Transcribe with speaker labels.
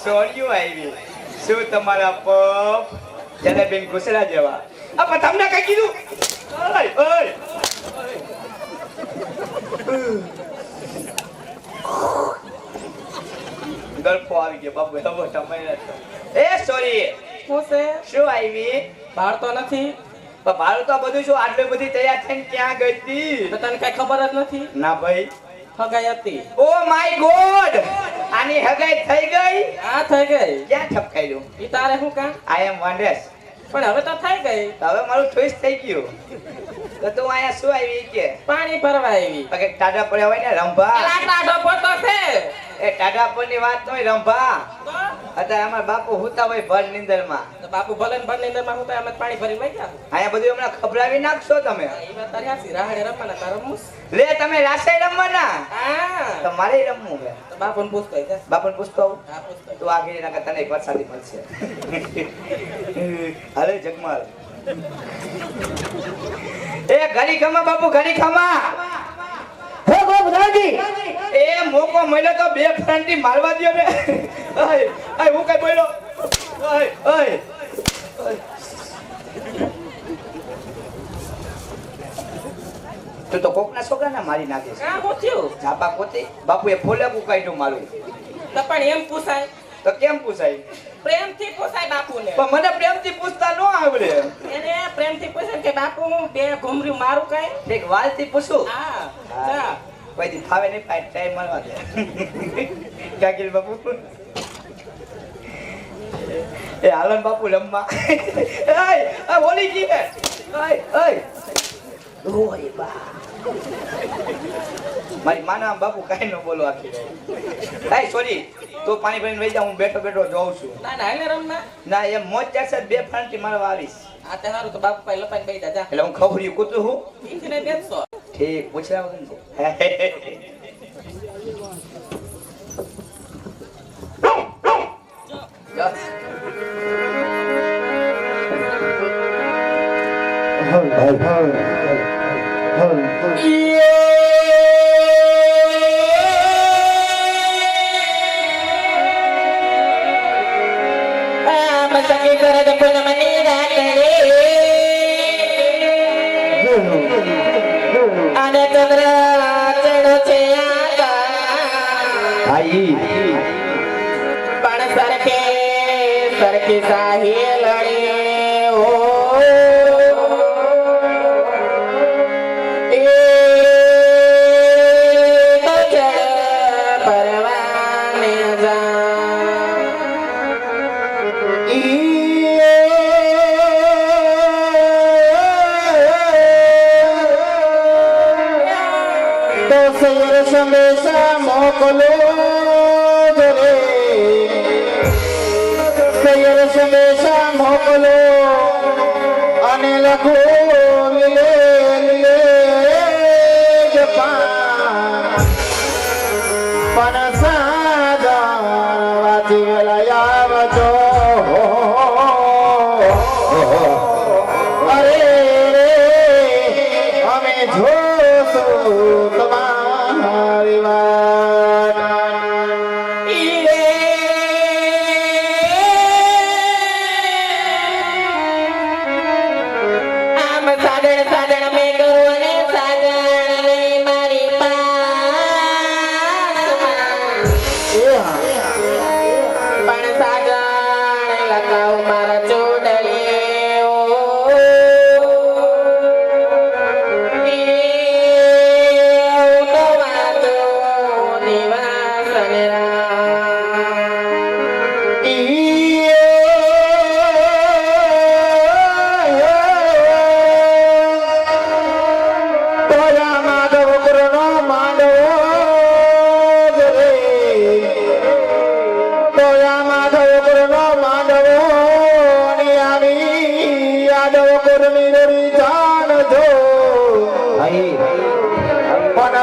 Speaker 1: સોળિયું આવી શું તમારા પપ જેને બેન ઘુસડા જેવા આ તમને કઈ કીધું ઓય ઓય ગળફો આવી ગયો બાપુ હવે તમે એ સોરી
Speaker 2: શું છે?
Speaker 1: શું આવી
Speaker 2: બહાર તો નથી.
Speaker 1: પણ ભાડું તો બધું શું આટલી બધી તૈયાર થઈને ક્યાં ગઈ હતી
Speaker 2: તો તને કઈ ખબર જ નથી.
Speaker 1: ના ભાઈ
Speaker 2: હગાઈ હતી.
Speaker 1: ઓ માય ગોડ આની હગાઈ થઈ ગઈ
Speaker 2: આ થઈ ગઈ.
Speaker 1: ક્યાં ઠપકાયું
Speaker 2: ઈ તારે શું કામ?
Speaker 1: આઈ એમ વન્ડરસ
Speaker 2: પણ હવે તો થઈ ગઈ.
Speaker 1: હવે મારું ચોઈસ થઈ ગયું તો તું અહીંયા શું આવી કે
Speaker 2: પાણી ભરવા આવી.
Speaker 1: પગે ટાડા પડ્યા હોય ને રંભા
Speaker 2: એલા ટાઢો પોતો છે.
Speaker 1: એ ટાડા પડની વાત નોય રંભા
Speaker 2: તો
Speaker 1: અત્યારે અમાર બાપુ હુતા હોય ભર નીંદરમાં
Speaker 2: તો બાપુ ભલે ને ભલે અંદર માં હું તો અમે પાણી ભરી લઈ ગયા.
Speaker 1: અહીંયા બધું હમણાં ખબરાવી નાખશો તમે
Speaker 2: ઈ વાત તારી હાસી. રાહડે રમવાના તારો મૂસ.
Speaker 1: લે તમે રાસાઈ રમવાના
Speaker 2: હા
Speaker 1: તો મારે રમવું છે
Speaker 2: તો બાપુને પૂછતો જા.
Speaker 1: બાપુને પૂછતો આવું
Speaker 2: હા પૂછતો.
Speaker 1: તું આગળ ના તને એક વરસાદી મળશે અરે જગમાલ એ ઘડી ખમા બાપુ ઘડી ખમા
Speaker 3: હે બાપ રાજી
Speaker 1: એ મોકો મળ્યો તો બે ફ્રન્ટી મારવા દ્યો ને ઓય ઓય હું કઈ બોલ્યો ઓય ઓય તું તો કોકના છોકરાને મારી નાખે છે
Speaker 2: કા હું થયું?
Speaker 1: જાપા પોતે બાપુએ ફોલે કાઢ્યું મારું
Speaker 2: તો પણ એમ પૂછાય.
Speaker 1: તો કેમ પૂછાય
Speaker 2: પ્રેમથી પૂછાય બાપુને.
Speaker 1: પણ મને પ્રેમથી પૂછતા ન આવડે
Speaker 2: એને પ્રેમથી પૂછે કે બાપુ હું બે ઘુમર્યું મારું કઈ.
Speaker 1: એક વાલથી પૂછું
Speaker 2: હા જા.
Speaker 1: કોઈ દી ફાવે નહીં પાય ટાઈમ મળવા દે કાકીલ બાપુ એ હાલન બાપુ લંબા એ બોલી ગઈ હે ઓય ઓય ઓય બા મારી માના બાપુ કાઈ ન બોલો આખી રાત સોરી તો પાણી ભરીને વઈ જા હું બેઠો બેઠો જોઉં છું
Speaker 2: ના ના એને રમના.
Speaker 1: ના એ મોજ ચારસે બે ફાંટી મારવા આવીશ
Speaker 2: આ તે હારું તો બાપુ પાસે લપાઈને બેઠા જા.
Speaker 1: એટલે હું ખબરી કૂતું હું
Speaker 2: ઈંધને બેસતો.
Speaker 1: ઠીક પૂછ્યા વગર
Speaker 2: પણ સરખી સાહી લડી ઓ એ પરવાને
Speaker 3: તો સૈર સંદેશા મોકલો સંદેશા મોકલો અને લખો લે લે પણ સાદા વાથી વેલા આવજો અરે રે અમે જોશું તમારી વાત જાણજો પણ